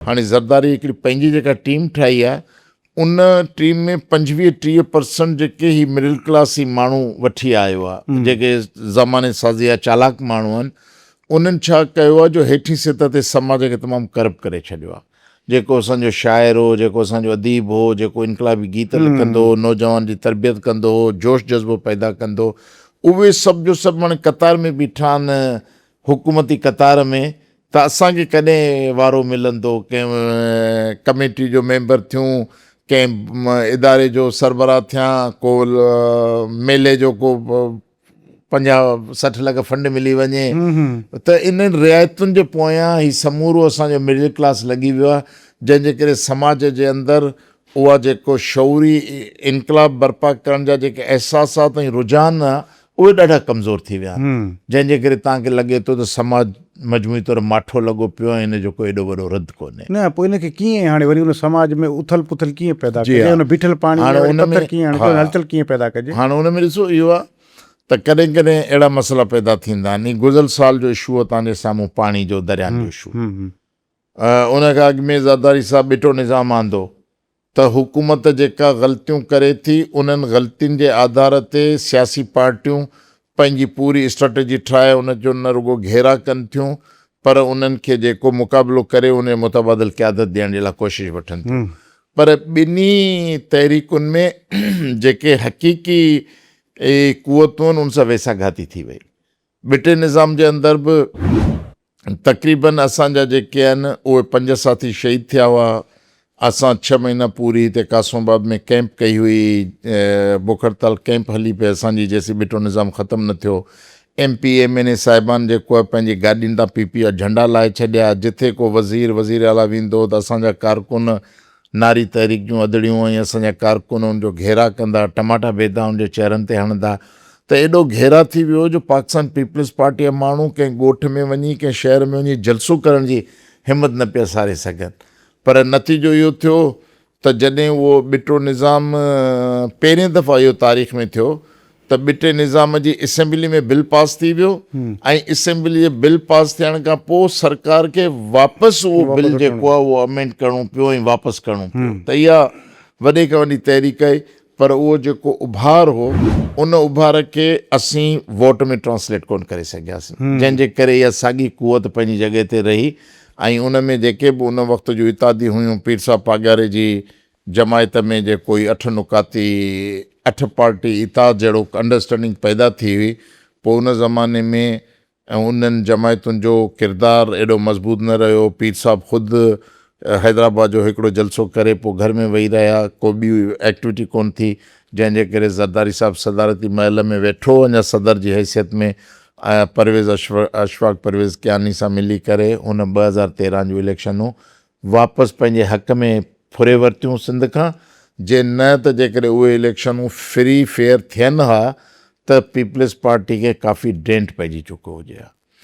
हाणे ज़रदारी हिकिड़ी पंहिंजी जेका टीम ठाही आहे उन टीम में 25-30% जेके ही मिडिल क्लास ही माण्हू वठी आयो आहे, जेके ज़माने साज़ी या चालाक माण्हू आहिनि, उन्हनि छा कयो आहे जो हेठि सतह ते समाज खे तमामु करप्ट करे छॾियो आहे। जेको असांजो शाइर हो, जेको असांजो अदीब हो, जेको इनकलाबी गीत लिखंदो हो, नौजवान जी तरबियत कंदो हो, जोश जज़्बो पैदा कंदो, उहे सभु जो सभु हाणे कतार में बीठा आहिनि, हुकूमती कतार में। त असांखे कॾहिं वारो मिलंदो, कंहिं कमेटी जो मेंबर थियूं, कंहिं इदारे जो सरबराह थियां, को मेले जो को 50-60 लख फंड मिली वञे, त इन्हनि रिआयतुनि जे पोयां ही समूरो असांजो मिडिल क्लास लॻी वियो आहे, जंहिंजे करे समाज जे अंदरि उहा जेको शौरी इनकलाब बर्पा करण जा जेके अहसासात ऐं रुझान आहे उहे ॾाढा कमज़ोर थी विया आहिनि, जंहिंजे करे तव्हांखे लॻे थो त समाज मजमूई तौरु माठो लॻो पियो आहे, हिन जो को एॾो वॾो रद्द कोन्हे। न पोइ हिनखे कीअं हाणे वरी उन समाज में उथल पुथल कीअं पैदा कजे, उन बीठल पाणी हलचल कीअं पैदा कजे। हाणे हुन में ॾिसो इहो आहे त कॾहिं कॾहिं अहिड़ा मसइला पैदा थींदा आहिनि। गुज़िरियल साल जो इशू आहे तव्हांजे साम्हूं पाणी जो, दरियानि जो इशू। उन खां अॻु में ज़रदारी साहिबु बिटो निज़ाम आंदो त हुकूमत जेका ग़लतियूं करे थी उन्हनि ग़लतियुनि जे आधार ते सियासी पार्टियूं पंहिंजी पूरी स्ट्रेटजी ठाहे उनजो न रुगो घेरा कनि थियूं, पर उन्हनि खे जेको मुक़ाबिलो करे उन मुतबादिल क़यादत ॾियण जे लाइ कोशिशि वठनि थियूं। पर ॿिन्ही तहरीकुनि में जेके हक़ीक़ी कुवतूं आहिनि उन सां वेसाघाती थी वई। बिटे निज़ाम जे अंदरि बि तक़रीबन असांजा जेके आहिनि उहे 5 साथी शहीद थिया हुआ। असां 6 महीना पूरी हिते कासोबाद में कैंप कई हुई, बुख हड़ताल कैंप हली पई असांजी, जेसीं बिटो निज़ाम ख़तमु न थियो। MP MNA साहिबान जेको आहे पंहिंजी गाॾियुनि तां PP जा झंडा लाहे छॾिया। जिथे को वज़ीर आला वेंदो त असांजा कारकुन नारी तहरीक जूं अदड़ियूं ऐं असांजा कारकुन उनजो घेरा कंदा, टमाटा बेदा उनजे चेहरनि ते हणंदा। त एॾो घेरा थी वियो जो पाकिस्तान पीपल्स पार्टी जा माण्हू कंहिं ॻोठ में वञी, कंहिं शहर में वञी जलसो करण जी हिमत न पिया सारे सघनि। पर नतीजो इहो थियो त जॾहिं उहो बिटो निज़ाम पहिरें दफ़ा इहो तारीख़ में थियो त बिटे निज़ाम जी असेंबली में बिल पास थी वियो ऐं असेंबली जे बिल पास थियण खां पोइ सरकार खे वापसि उहो बिल जेको आहे उहो अमेंड करिणो पियो ऐं वापसि करिणो पियो। त इहा वॾे खां वॾी तहरीक आहे, पर उहो जेको उभार हो उन उभार खे असीं वोट में ट्रांसलेट कोन करे सघियासीं, जंहिंजे करे इहा साॻी कुवत पंहिंजी जॻह ते रही। ऐं उन में जेके बि उन वक़्त जूं इतादी हुयूं, पीर साहब पागारे जी जमायत में जेको 8 नुकाती 8 पार्टी इताद जहिड़ो अंडरस्टैंडिंग पैदा थी हुई, पोइ उन ज़माने में उन्हनि जमायतुनि जो किरदारु एॾो मज़बूत न रहियो। पीर साहब ख़ुदि हैदराबाद जो हिकिड़ो जलसो करे पोइ घर में वेही रहिया, को ॿी एक्टिविटी कोन थी, जंहिंजे करे ज़रदारी साहिबु सदारती महल में वेठो अञा सदर जी हैसियत में परवेज़ अशफाक परवेज़ कियानी सां मिली करे उन 2013 जूं इलेक्शनूं वापसि पंहिंजे हक़ में फुरे वरितियूं सिंध खां। जे न त जेकॾहिं उहे इलेक्शनूं फ्री फेयर थियनि हा त पीपल्स पार्टी खे काफ़ी डेंट पइजी चुको हुजे हा।